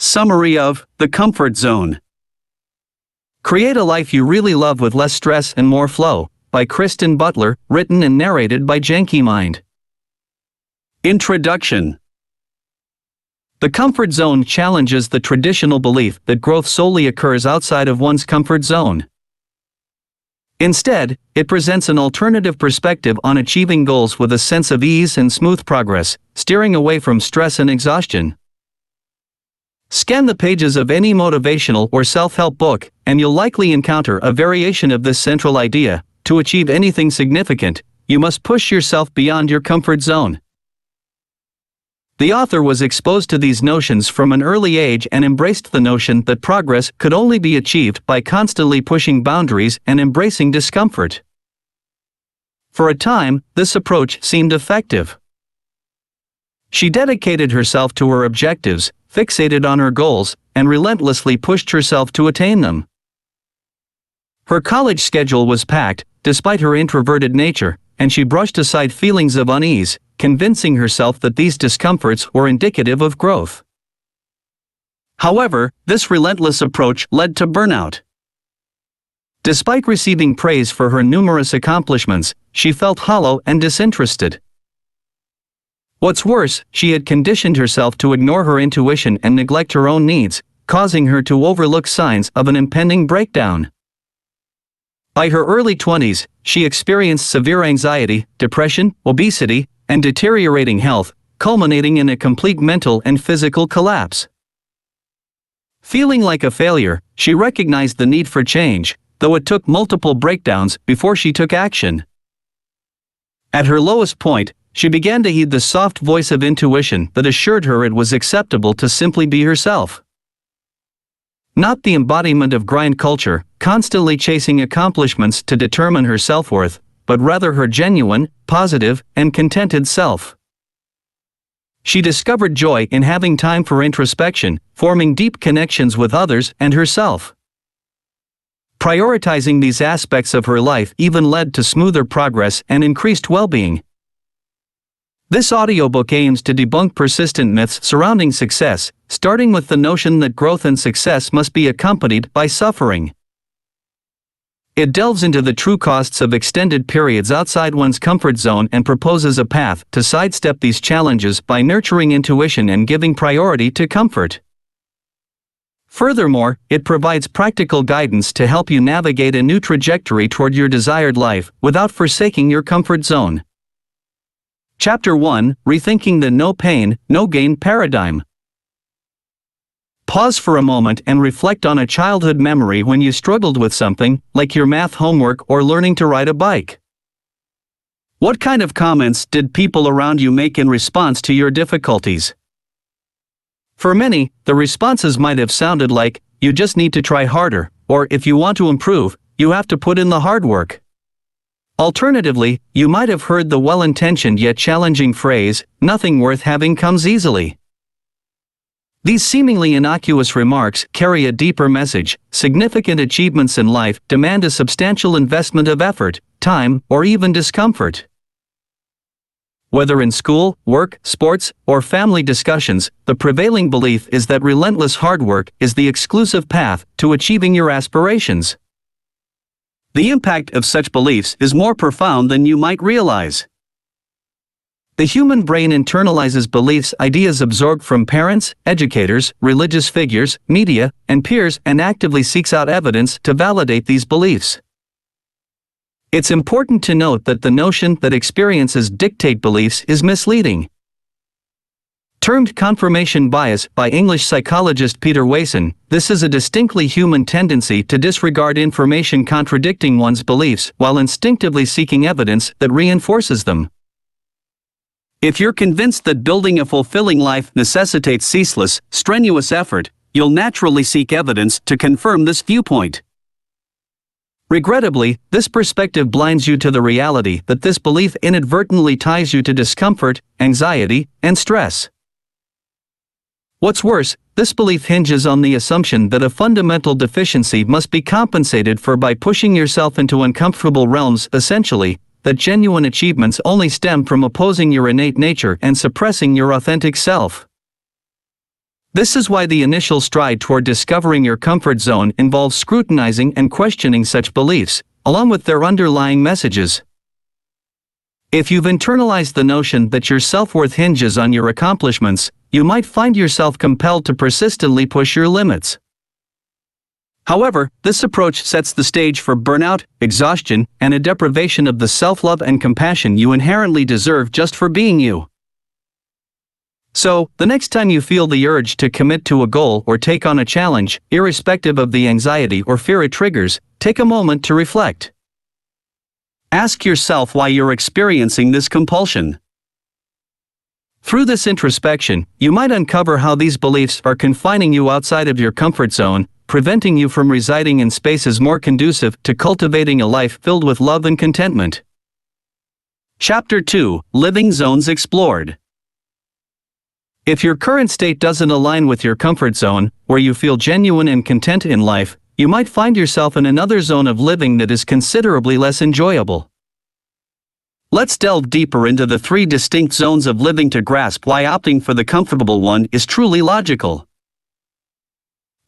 Summary of The Comfort Zone. Create a life you really love with less stress and more flow, by Kristen Butler, written and narrated by Janky Mind. Introduction. The comfort zone challenges the traditional belief that growth solely occurs outside of one's comfort zone. Instead, it presents an alternative perspective on achieving goals with a sense of ease and smooth progress, steering away from stress and exhaustion. Scan the pages of any motivational or self-help book, and you'll likely encounter a variation of this central idea. To achieve anything significant, you must push yourself beyond your comfort zone. The author was exposed to these notions from an early age and embraced the notion that progress could only be achieved by constantly pushing boundaries and embracing discomfort. For a time, this approach seemed effective. She dedicated herself to her objectives, fixated on her goals, and relentlessly pushed herself to attain them. Her college schedule was packed, despite her introverted nature, and she brushed aside feelings of unease, convincing herself that these discomforts were indicative of growth. However, this relentless approach led to burnout. Despite receiving praise for her numerous accomplishments, she felt hollow and disinterested. What's worse, she had conditioned herself to ignore her intuition and neglect her own needs, causing her to overlook signs of an impending breakdown. By her early 20s, she experienced severe anxiety, depression, obesity, and deteriorating health, culminating in a complete mental and physical collapse. Feeling like a failure, she recognized the need for change, though it took multiple breakdowns before she took action. At her lowest point, she began to heed the soft voice of intuition that assured her it was acceptable to simply be herself. Not the embodiment of grind culture, constantly chasing accomplishments to determine her self-worth, but rather her genuine, positive, and contented self. She discovered joy in having time for introspection, forming deep connections with others and herself. Prioritizing these aspects of her life even led to smoother progress and increased well-being. This audiobook aims to debunk persistent myths surrounding success, starting with the notion that growth and success must be accompanied by suffering. It delves into the true costs of extended periods outside one's comfort zone and proposes a path to sidestep these challenges by nurturing intuition and giving priority to comfort. Furthermore, it provides practical guidance to help you navigate a new trajectory toward your desired life without forsaking your comfort zone. Chapter 1: Rethinking the No Pain, No Gain Paradigm. Pause for a moment and reflect on a childhood memory when you struggled with something, like your math homework or learning to ride a bike. What kind of comments did people around you make in response to your difficulties? For many, the responses might have sounded like, "You just need to try harder," or "If you want to improve, you have to put in the hard work." Alternatively, you might have heard the well-intentioned yet challenging phrase, "Nothing worth having comes easily." These seemingly innocuous remarks carry a deeper message. Significant achievements in life demand a substantial investment of effort, time, or even discomfort. Whether in school, work, sports, or family discussions, the prevailing belief is that relentless hard work is the exclusive path to achieving your aspirations. The impact of such beliefs is more profound than you might realize. The human brain internalizes beliefs, ideas absorbed from parents, educators, religious figures, media, and peers, and actively seeks out evidence to validate these beliefs. It's important to note that the notion that experiences dictate beliefs is misleading. Termed confirmation bias by English psychologist Peter Wason, this is a distinctly human tendency to disregard information contradicting one's beliefs while instinctively seeking evidence that reinforces them. If you're convinced that building a fulfilling life necessitates ceaseless, strenuous effort, you'll naturally seek evidence to confirm this viewpoint. Regrettably, this perspective blinds you to the reality that this belief inadvertently ties you to discomfort, anxiety, and stress. What's worse, this belief hinges on the assumption that a fundamental deficiency must be compensated for by pushing yourself into uncomfortable realms, essentially, that genuine achievements only stem from opposing your innate nature and suppressing your authentic self. This is why the initial stride toward discovering your comfort zone involves scrutinizing and questioning such beliefs, along with their underlying messages. If you've internalized the notion that your self-worth hinges on your accomplishments, you might find yourself compelled to persistently push your limits. However, this approach sets the stage for burnout, exhaustion, and a deprivation of the self-love and compassion you inherently deserve just for being you. So, the next time you feel the urge to commit to a goal or take on a challenge, irrespective of the anxiety or fear it triggers, take a moment to reflect. Ask yourself why you're experiencing this compulsion. Through this introspection, you might uncover how these beliefs are confining you outside of your comfort zone, preventing you from residing in spaces more conducive to cultivating a life filled with love and contentment. Chapter 2: Living Zones Explored. If your current state doesn't align with your comfort zone, where you feel genuine and content in life, you might find yourself in another zone of living that is considerably less enjoyable. Let's delve deeper into the 3 distinct zones of living to grasp why opting for the comfortable one is truly logical.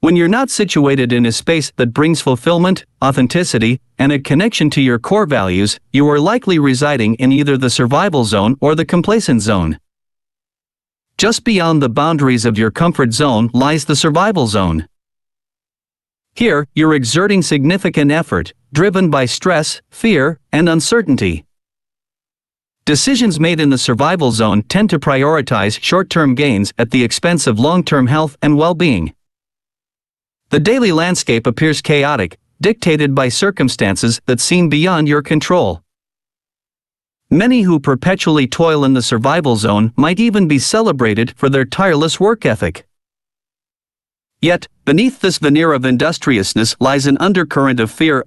When you're not situated in a space that brings fulfillment, authenticity, and a connection to your core values, you are likely residing in either the survival zone or the complacent zone. Just beyond the boundaries of your comfort zone lies the survival zone. Here, you're exerting significant effort, driven by stress, fear, and uncertainty. Decisions made in the survival zone tend to prioritize short-term gains at the expense of long-term health and well-being. The daily landscape appears chaotic, dictated by circumstances that seem beyond your control. Many who perpetually toil in the survival zone might even be celebrated for their tireless work ethic. Yet, beneath this veneer of industriousness lies an undercurrent of fear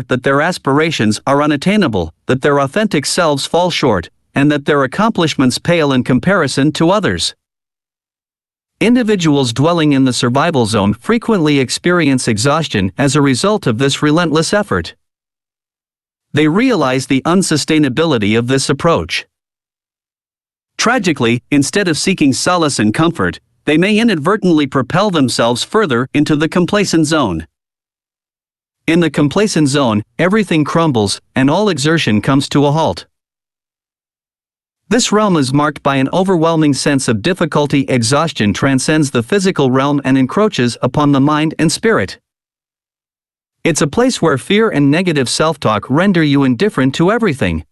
that their aspirations are unattainable, that their authentic selves fall short, and that their accomplishments pale in comparison to others. Individuals dwelling in the survival zone frequently experience exhaustion as a result of this relentless effort. They realize the unsustainability of this approach. Tragically, instead of seeking solace and comfort, they may inadvertently propel themselves further into the complacent zone. In the complacent zone, everything crumbles, and all exertion comes to a halt. This realm is marked by an overwhelming sense of difficulty. Exhaustion transcends the physical realm and encroaches upon the mind and spirit. It's a place where fear and negative self-talk render you indifferent to everything.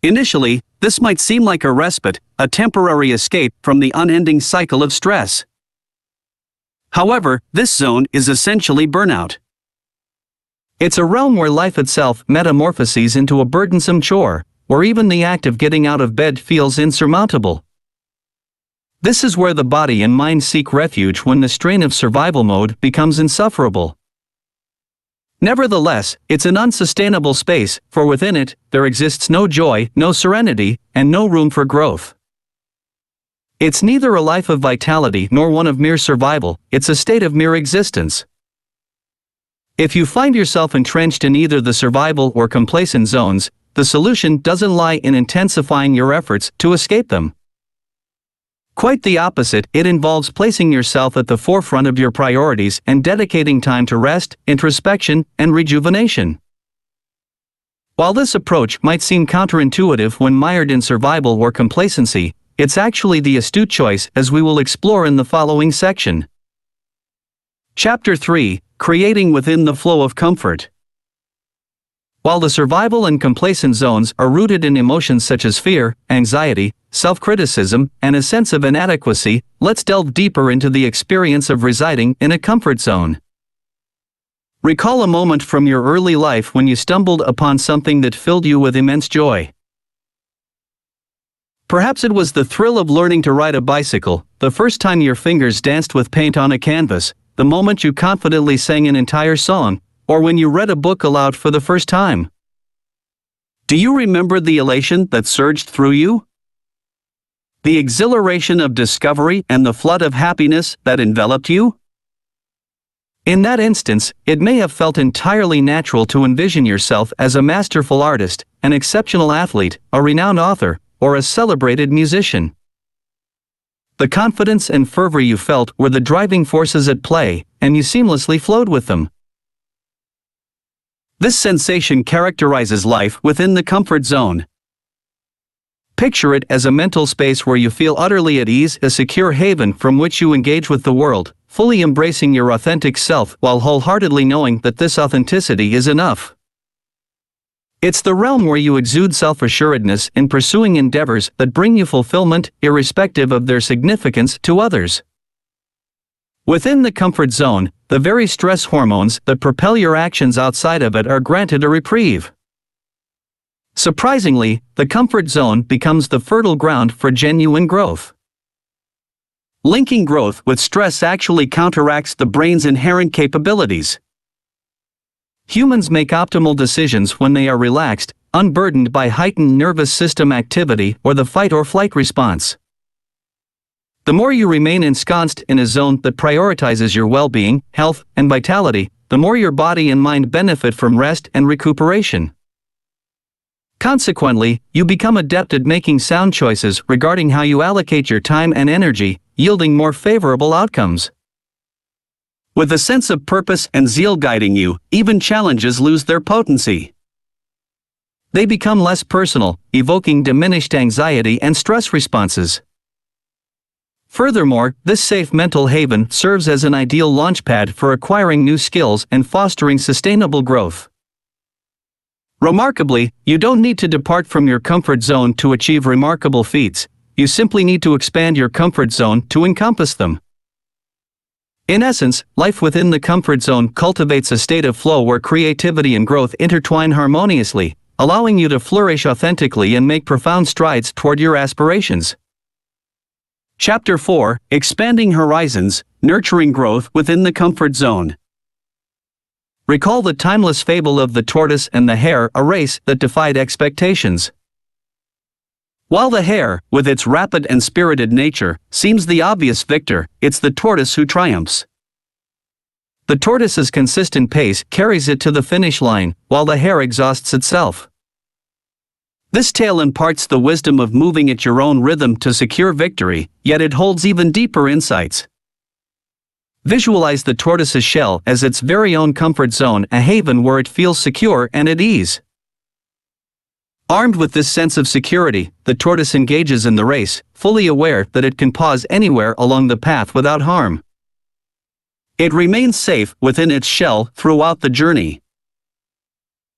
Initially, this might seem like a respite, a temporary escape from the unending cycle of stress. However, this zone is essentially burnout. It's a realm where life itself metamorphoses into a burdensome chore, where even the act of getting out of bed feels insurmountable. This is where the body and mind seek refuge when the strain of survival mode becomes insufferable. Nevertheless, it's an unsustainable space, for within it, there exists no joy, no serenity, and no room for growth. It's neither a life of vitality nor one of mere survival, it's a state of mere existence. If you find yourself entrenched in either the survival or complacent zones, the solution doesn't lie in intensifying your efforts to escape them. Quite the opposite, it involves placing yourself at the forefront of your priorities and dedicating time to rest, introspection, and rejuvenation. While this approach might seem counterintuitive when mired in survival or complacency, it's actually the astute choice, as we will explore in the following section. Chapter 3: Creating within the flow of comfort. While the survival and complacent zones are rooted in emotions such as fear, anxiety, self-criticism, and a sense of inadequacy, let's delve deeper into the experience of residing in a comfort zone. Recall a moment from your early life when you stumbled upon something that filled you with immense joy. Perhaps it was the thrill of learning to ride a bicycle, the first time your fingers danced with paint on a canvas, the moment you confidently sang an entire song, or when you read a book aloud for the first time. Do you remember the elation that surged through you? The exhilaration of discovery and the flood of happiness that enveloped you? In that instance, it may have felt entirely natural to envision yourself as a masterful artist, an exceptional athlete, a renowned author, or a celebrated musician. The confidence and fervor you felt were the driving forces at play, and you seamlessly flowed with them. This sensation characterizes life within the comfort zone. Picture it as a mental space where you feel utterly at ease, a secure haven from which you engage with the world, fully embracing your authentic self while wholeheartedly knowing that this authenticity is enough. It's the realm where you exude self-assuredness in pursuing endeavors that bring you fulfillment, irrespective of their significance to others. Within the comfort zone, the very stress hormones that propel your actions outside of it are granted a reprieve. Surprisingly, the comfort zone becomes the fertile ground for genuine growth. Linking growth with stress actually counteracts the brain's inherent capabilities. Humans make optimal decisions when they are relaxed, unburdened by heightened nervous system activity or the fight or flight response. The more you remain ensconced in a zone that prioritizes your well-being, health, and vitality, the more your body and mind benefit from rest and recuperation. Consequently, you become adept at making sound choices regarding how you allocate your time and energy, yielding more favorable outcomes. With a sense of purpose and zeal guiding you, even challenges lose their potency. They become less personal, evoking diminished anxiety and stress responses. Furthermore, this safe mental haven serves as an ideal launchpad for acquiring new skills and fostering sustainable growth. Remarkably, you don't need to depart from your comfort zone to achieve remarkable feats. You simply need to expand your comfort zone to encompass them. In essence, life within the comfort zone cultivates a state of flow where creativity and growth intertwine harmoniously, allowing you to flourish authentically and make profound strides toward your aspirations. Chapter 4: Expanding Horizons, Nurturing Growth Within the Comfort Zone. Recall the timeless fable of the tortoise and the hare, a race that defied expectations. While the hare, with its rapid and spirited nature, seems the obvious victor, it's the tortoise who triumphs. The tortoise's consistent pace carries it to the finish line, while the hare exhausts itself. This tale imparts the wisdom of moving at your own rhythm to secure victory, yet it holds even deeper insights. Visualize the tortoise's shell as its very own comfort zone, a haven where it feels secure and at ease. Armed with this sense of security, the tortoise engages in the race, fully aware that it can pause anywhere along the path without harm. It remains safe within its shell throughout the journey.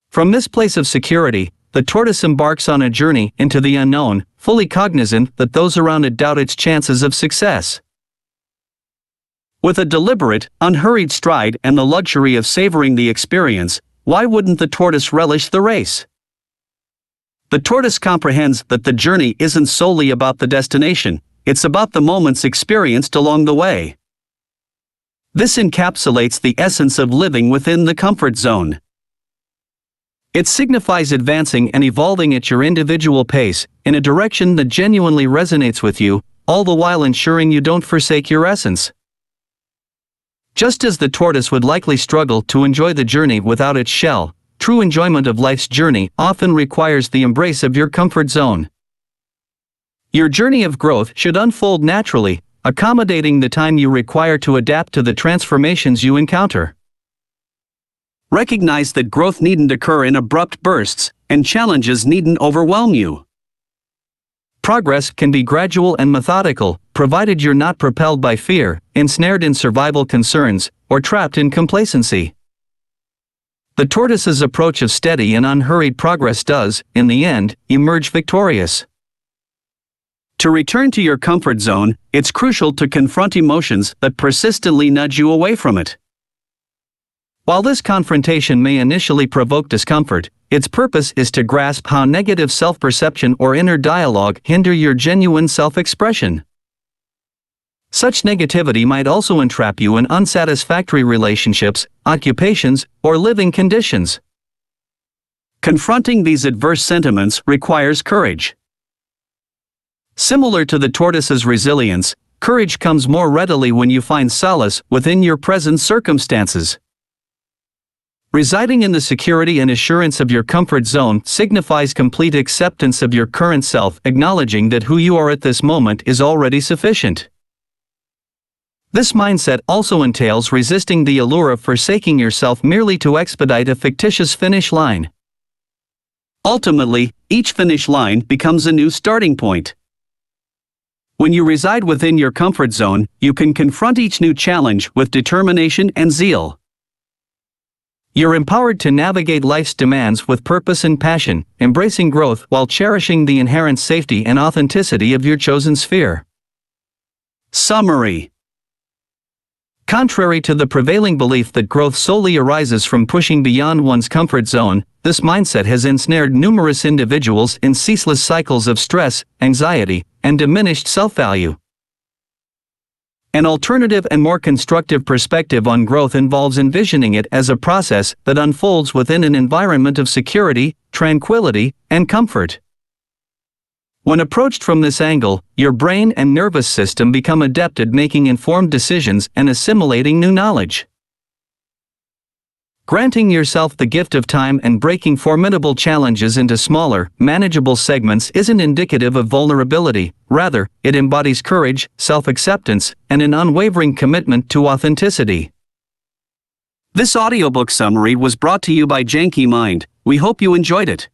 From this place of security, the tortoise embarks on a journey into the unknown, fully cognizant that those around it doubt its chances of success. With a deliberate, unhurried stride and the luxury of savoring the experience, why wouldn't the tortoise relish the race? The tortoise comprehends that the journey isn't solely about the destination, it's about the moments experienced along the way. This encapsulates the essence of living within the comfort zone. It signifies advancing and evolving at your individual pace, in a direction that genuinely resonates with you, all the while ensuring you don't forsake your essence. Just as the tortoise would likely struggle to enjoy the journey without its shell, true enjoyment of life's journey often requires the embrace of your comfort zone. Your journey of growth should unfold naturally, accommodating the time you require to adapt to the transformations you encounter. Recognize that growth needn't occur in abrupt bursts, and challenges needn't overwhelm you. Progress can be gradual and methodical, provided you're not propelled by fear, ensnared in survival concerns, or trapped in complacency. The tortoise's approach of steady and unhurried progress does, in the end, emerge victorious. To return to your comfort zone, it's crucial to confront emotions that persistently nudge you away from it. While this confrontation may initially provoke discomfort, its purpose is to grasp how negative self-perception or inner dialogue hinder your genuine self-expression. Such negativity might also entrap you in unsatisfactory relationships, occupations, or living conditions. Confronting these adverse sentiments requires courage. Similar to the tortoise's resilience, courage comes more readily when you find solace within your present circumstances. Residing in the security and assurance of your comfort zone signifies complete acceptance of your current self, acknowledging that who you are at this moment is already sufficient. This mindset also entails resisting the allure of forsaking yourself merely to expedite a fictitious finish line. Ultimately, each finish line becomes a new starting point. When you reside within your comfort zone, you can confront each new challenge with determination and zeal. You're empowered to navigate life's demands with purpose and passion, embracing growth while cherishing the inherent safety and authenticity of your chosen sphere. Summary. Contrary to the prevailing belief that growth solely arises from pushing beyond one's comfort zone, this mindset has ensnared numerous individuals in ceaseless cycles of stress, anxiety, and diminished self-value. An alternative and more constructive perspective on growth involves envisioning it as a process that unfolds within an environment of security, tranquility, and comfort. When approached from this angle, your brain and nervous system become adept at making informed decisions and assimilating new knowledge. Granting yourself the gift of time and breaking formidable challenges into smaller, manageable segments isn't indicative of vulnerability. Rather, it embodies courage, self-acceptance, and an unwavering commitment to authenticity. This audiobook summary was brought to you by Janky Mind. We hope you enjoyed it.